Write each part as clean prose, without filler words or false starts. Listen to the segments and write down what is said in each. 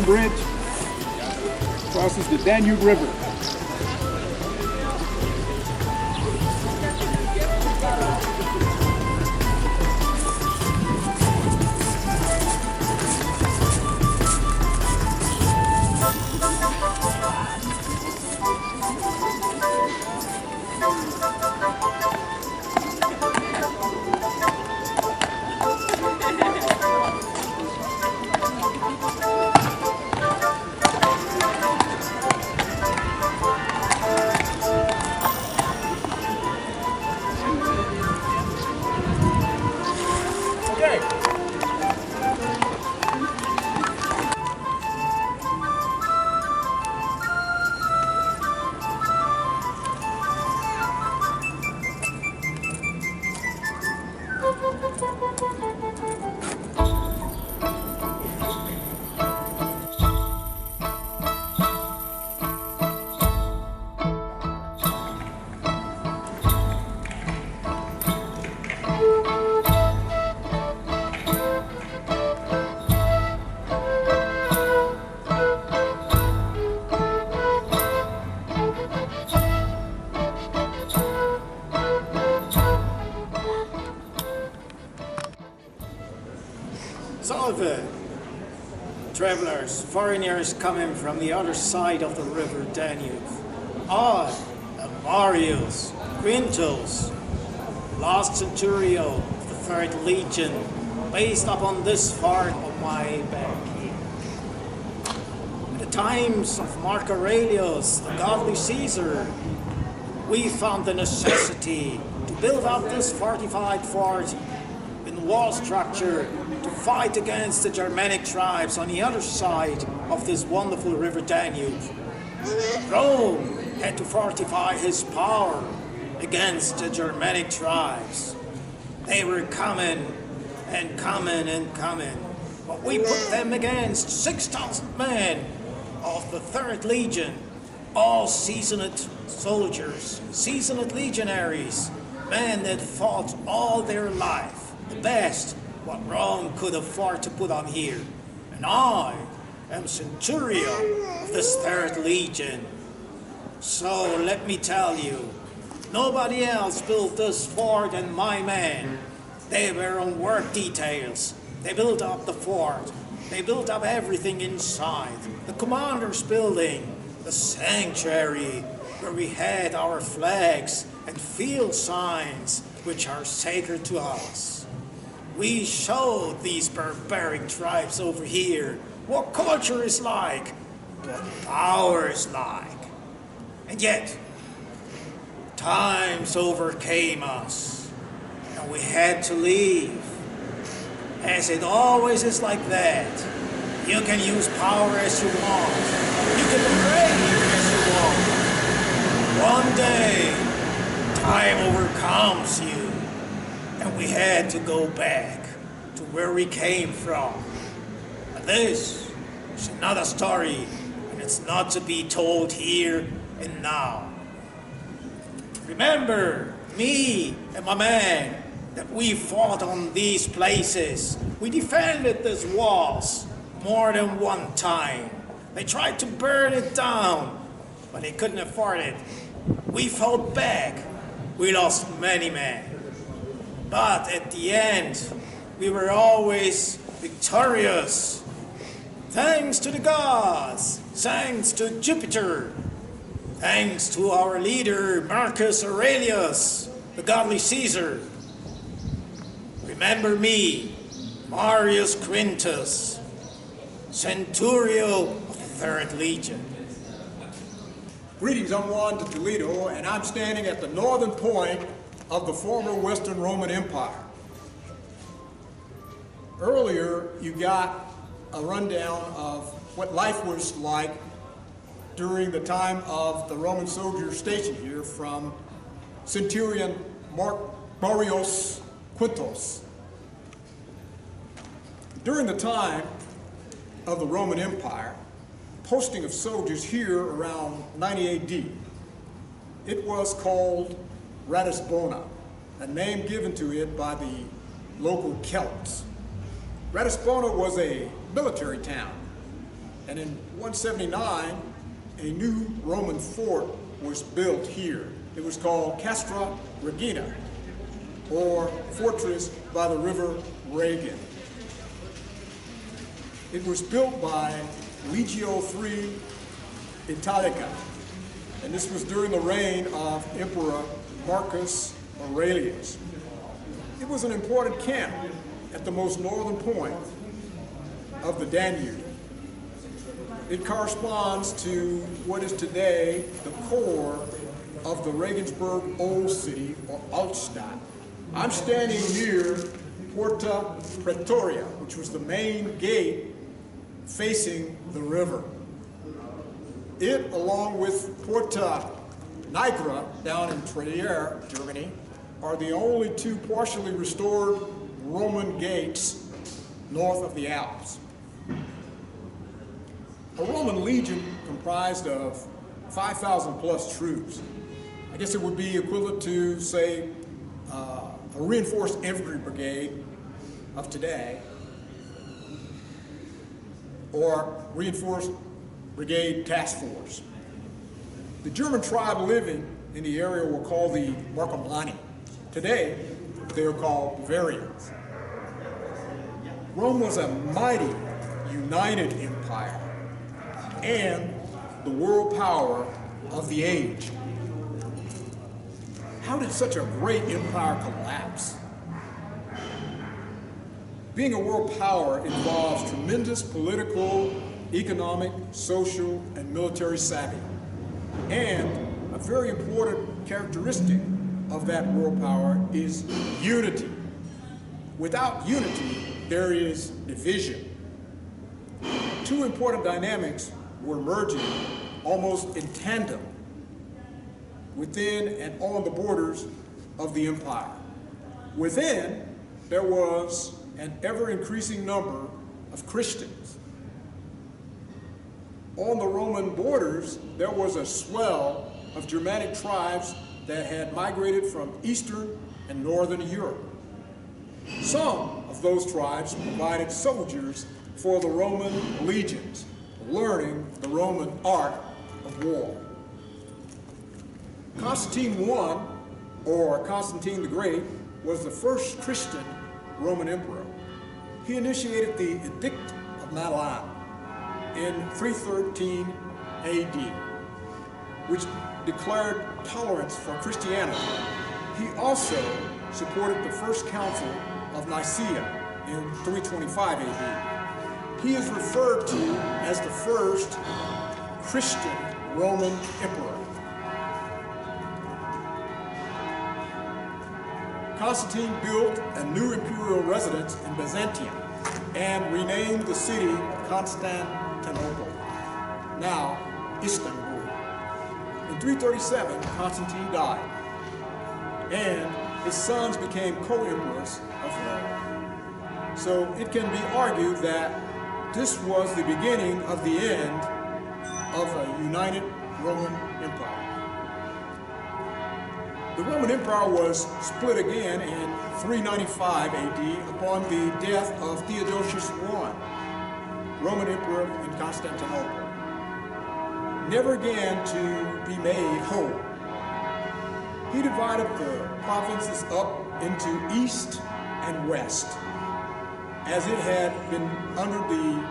stone bridge crosses the Danube River. Salve! Travelers, foreigners coming from the other side of the river Danube. I am Marius Quintus, last centurio of the 3rd Legion, based upon this part of my back. In the times of Mark Aurelius, the godly Caesar, we found the necessity to build up this fortified fort in wall structure to fight against the Germanic tribes on the other side of this wonderful river Danube. Rome had to fortify his power against the Germanic tribes. They were coming and coming and coming, but we put them against 6,000 men of the 3rd Legion, all seasoned soldiers, seasoned legionaries, men that fought all their life, the best what Rome could afford to put on here. And I am centurion of this 3rd Legion. So let me tell you, nobody else built this fort than my men. They were on work details. They built up the fort. They built up everything inside. The commander's building, the sanctuary, where we had our flags and field signs, which are sacred to us. We showed these barbaric tribes over here what culture is like, what power is like. And yet, times overcame us, and we had to leave. As it always is like that, you can use power as you want. You can brave as you want. One day, time overcomes you. And we had to go back to where we came from. But this is another story, and it's not to be told here and now. Remember, me and my man, that we fought on these places. We defended these walls more than one time. They tried to burn it down, but they couldn't afford it. We fought back. We lost many men. But at the end, we were always victorious. Thanks to the gods, thanks to Jupiter, thanks to our leader, Marcus Aurelius, the godly Caesar. Remember me, Marius Quintus, centurio of the 3rd Legion. Greetings, I'm Juan de Toledo, and I'm standing at the northern point of the former Western Roman Empire. Earlier, you got a rundown of what life was like during the time of the Roman soldiers stationed here from Centurion Marius Quintus. During the time of the Roman Empire, posting of soldiers here around 90 AD, it was called Ratisbona, a name given to it by the local Celts. Ratisbona was a military town, And in 179, a new Roman fort was built here. It was called Castra Regina, or Fortress by the River Regan. It was built by Legio III Italica, and this was during the reign of Emperor Marcus Aurelius. It was an important camp at the most northern point of the Danube. It corresponds to what is today the core of the Regensburg Old City, or Altstadt. I'm standing near Porta Pretoria, which was the main gate facing the river. It, along with Porta Nigra down in Trier, Germany, are the only two partially restored Roman gates north of the Alps. A Roman legion comprised of 5,000 plus troops. I guess it would be equivalent to, say, a reinforced infantry brigade of today, or reinforced brigade task force. The German tribe living in the area were called the Marcomanni. Today, they are called Bavarians. Rome was a mighty, united empire and the world power of the age. How did such a great empire collapse? Being a world power involves tremendous political, economic, social, and military savvy. And a very important characteristic of that world power is unity. Without unity, there is division. Two important dynamics were merging almost in tandem within and on the borders of the empire. Within, there was an ever-increasing number of Christians. On the Roman borders, there was a swell of Germanic tribes that had migrated from Eastern and Northern Europe. Some of those tribes provided soldiers for the Roman legions, learning the Roman art of war. Constantine I, or Constantine the Great, was the first Christian Roman emperor. He initiated the Edict of Milan in 313 AD, which declared tolerance for Christianity. He also supported the First Council of Nicaea in 325 AD. He is referred to as the first Christian Roman emperor. Constantine built a new imperial residence in Byzantium and renamed the city Constantinople, now Istanbul. In 337, Constantine died, and his sons became co-emperors of Rome. So it can be argued that this was the beginning of the end of a united Roman Empire. The Roman Empire was split again in 395 AD upon the death of Theodosius I, Roman Emperor in Constantinople, never again to be made whole. He divided the provinces up into east and west, as it had been under the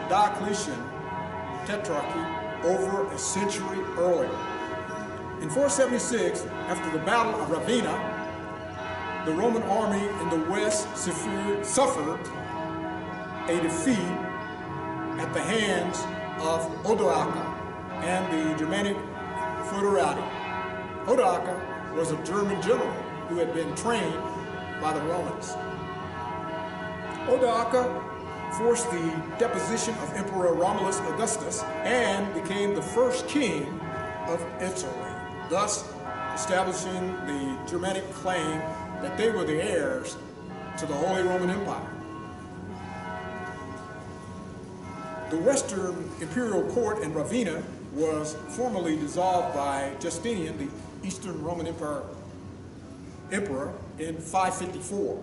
Diocletian Tetrarchy over a century earlier. In 476, after the Battle of Ravenna, the Roman army in the west suffered a defeat at the hands of Odoacer and the Germanic foederati. Odoacer was a German general who had been trained by the Romans. Odoacer forced the deposition of Emperor Romulus Augustus and became the first king of Italy, thus establishing the Germanic claim that they were the heirs to the Holy Roman Empire. The Western imperial court in Ravenna was formally dissolved by Justinian, the Eastern Roman Emperor in 554,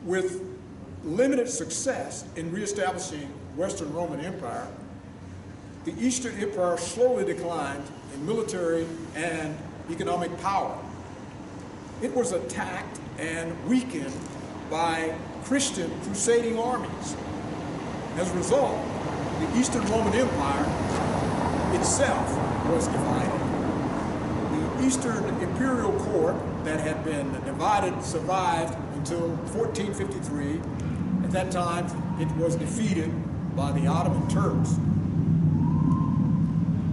with limited success in reestablishing Western Roman Empire, the Eastern Empire slowly declined in military and economic power. It was attacked and weakened by Christian crusading armies. As a result, the Eastern Roman Empire itself was divided. The Eastern Imperial Court that had been divided survived until 1453. At that time, it was defeated by the Ottoman Turks.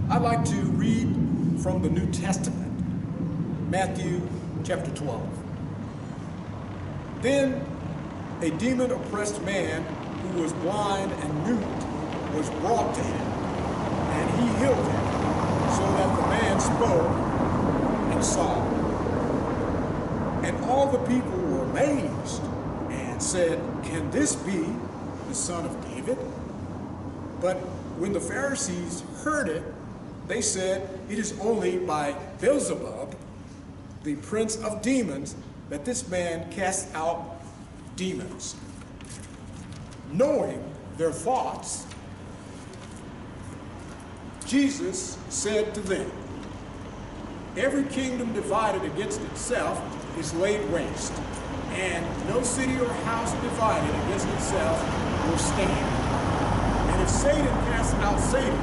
I'd like to read from the New Testament, Matthew chapter 12. Then a demon-oppressed man who was blind and mute was brought to him, and he healed him, so that the man spoke and saw. And all the people were amazed and said, "Can this be the son of David?" But when the Pharisees heard it, they said, "It is only by Beelzebub, the prince of demons, that this man casts out demons." Knowing their thoughts, Jesus said to them, "Every kingdom divided against itself is laid waste, and no city or house divided against itself will stand. And if Satan casts out Satan,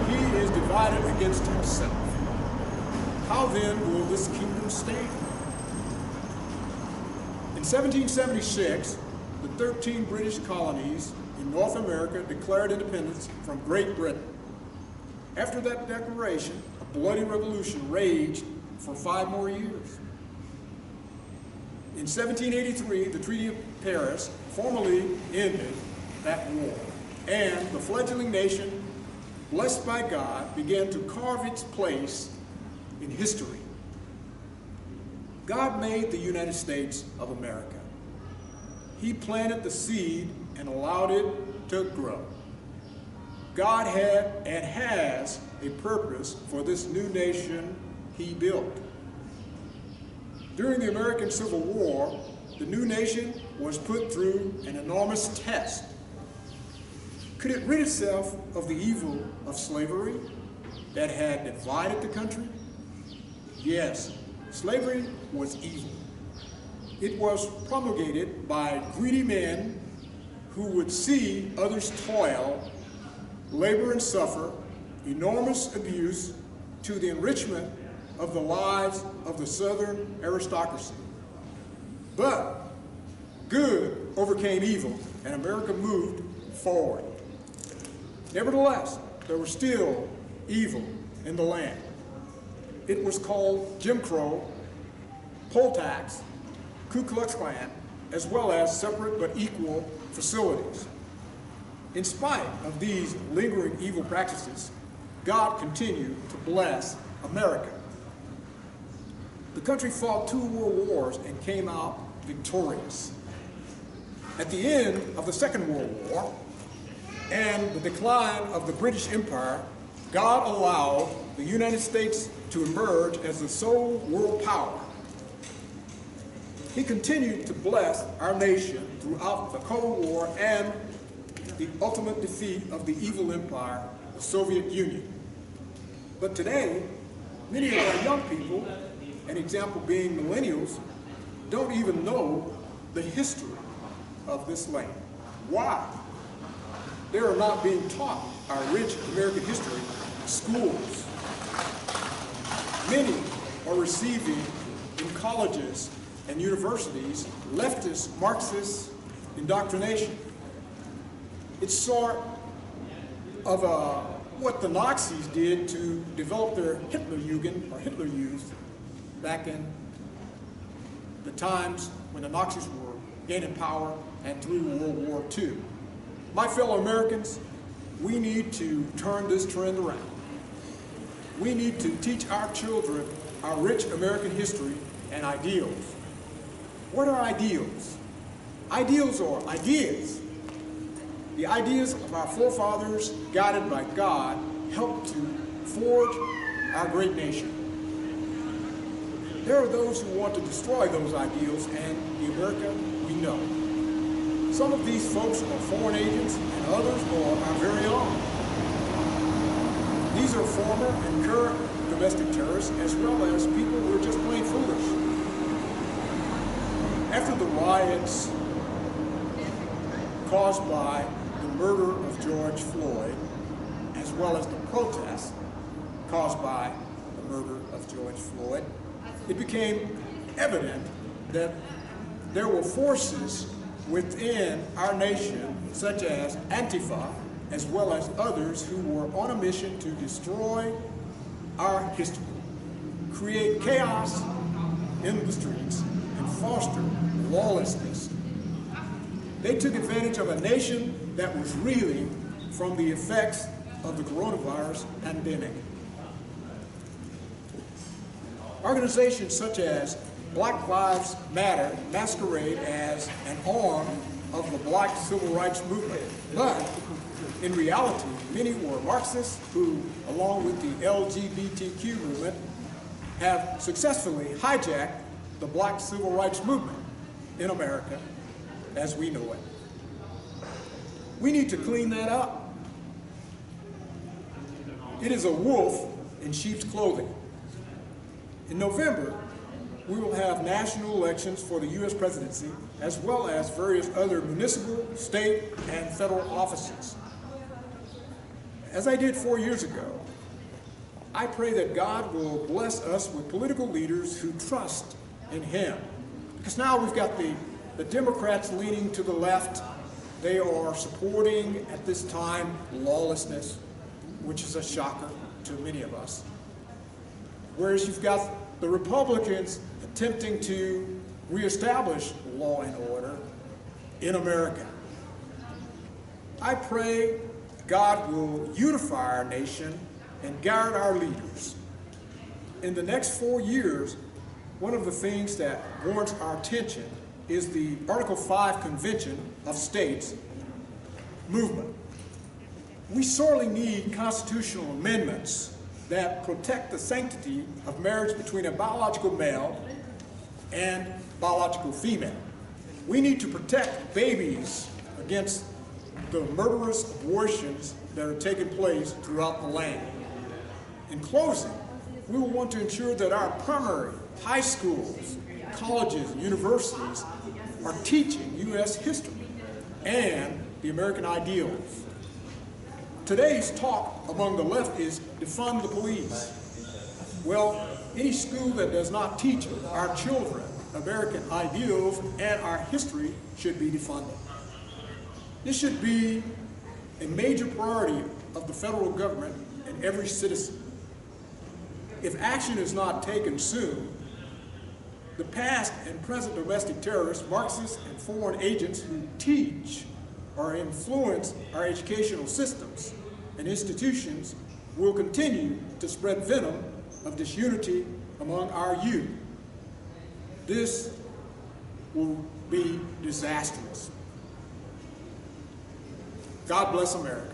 he is divided against himself. How then will this kingdom stand?" In 1776, the 13 British colonies in North America declared independence from Great Britain. After that declaration, a bloody revolution raged for 5 more years. In 1783, the Treaty of Paris formally ended that war, and the fledgling nation, blessed by God, began to carve its place in history. God made the United States of America. He planted the seed and allowed it to grow. God had and has a purpose for this new nation he built. During the American Civil War, the new nation was put through an enormous test. Could it rid itself of the evil of slavery that had divided the country? Yes, slavery was evil. It was promulgated by greedy men who would see others toil, labor, and suffer enormous abuse to the enrichment of the lives of the Southern aristocracy. But good overcame evil, and America moved forward. Nevertheless, there was still evil in the land. It was called Jim Crow, poll tax, Ku Klux Klan, as well as separate but equal facilities. In spite of these lingering evil practices, God continued to bless America. The country fought 2 world wars and came out victorious. At the end of the Second World War and the decline of the British Empire, God allowed the United States to emerge as the sole world power. He continued to bless our nation throughout the Cold War and the ultimate defeat of the evil empire, the Soviet Union. But today, many of our young people, an example being millennials, don't even know the history of this land. Why? They are not being taught our rich American history in schools. Many are receiving in colleges and universities leftist Marxist indoctrination. It's sort of what the Nazis did to develop their Hitlerjugend or Hitler Youth back in the times when the Nazis were gaining power and through World War II. My fellow Americans, we need to turn this trend around. We need to teach our children our rich American history and ideals. What are ideals? Ideals are ideas. The ideas of our forefathers, guided by God, helped to forge our great nation. There are those who want to destroy those ideals and the America we know. Some of these folks are foreign agents and others are our very own. These are former and current domestic terrorists as well as people who are just plain foolish. After the riots caused by the murder of George Floyd, as well as the protests caused by the murder of George Floyd, it became evident that there were forces within our nation, such as Antifa, as well as others who were on a mission to destroy our history, create chaos in the streets, and foster lawlessness. They took advantage of a nation that was reeling from the effects of the coronavirus pandemic. Organizations such as Black Lives Matter masquerade as an arm of the Black Civil Rights Movement, but in reality, many were Marxists who, along with the LGBTQ movement, have successfully hijacked the Black Civil Rights Movement in America as we know it. We need to clean that up. It is a wolf in sheep's clothing. In November, we will have national elections for the U.S. presidency, as well as various other municipal, state, and federal offices. As I did 4 years ago, I pray that God will bless us with political leaders who trust in Him. Because now we've got the Democrats leaning to the left. They are supporting, at this time, lawlessness, which is a shocker to many of us. Whereas you've got the Republicans attempting to reestablish law and order in America. I pray God will unify our nation and guide our leaders. In the next 4 years, one of the things that warrants our attention is the Article 5 Convention of States movement. We sorely need constitutional amendments that protect the sanctity of marriage between a biological male and biological female. We need to protect babies against the murderous abortions that are taking place throughout the land. In closing, we will want to ensure that our primary, high schools, colleges, and universities are teaching U.S. history and the American ideals. Today's talk among the left is defund the police. Well, any school that does not teach our children American ideals and our history should be defunded. This should be a major priority of the federal government and every citizen. If action is not taken soon, the past and present domestic terrorists, Marxists, and foreign agents who teach or influence our educational systems and institutions will continue to spread venom of disunity among our youth. This will be disastrous. God bless America.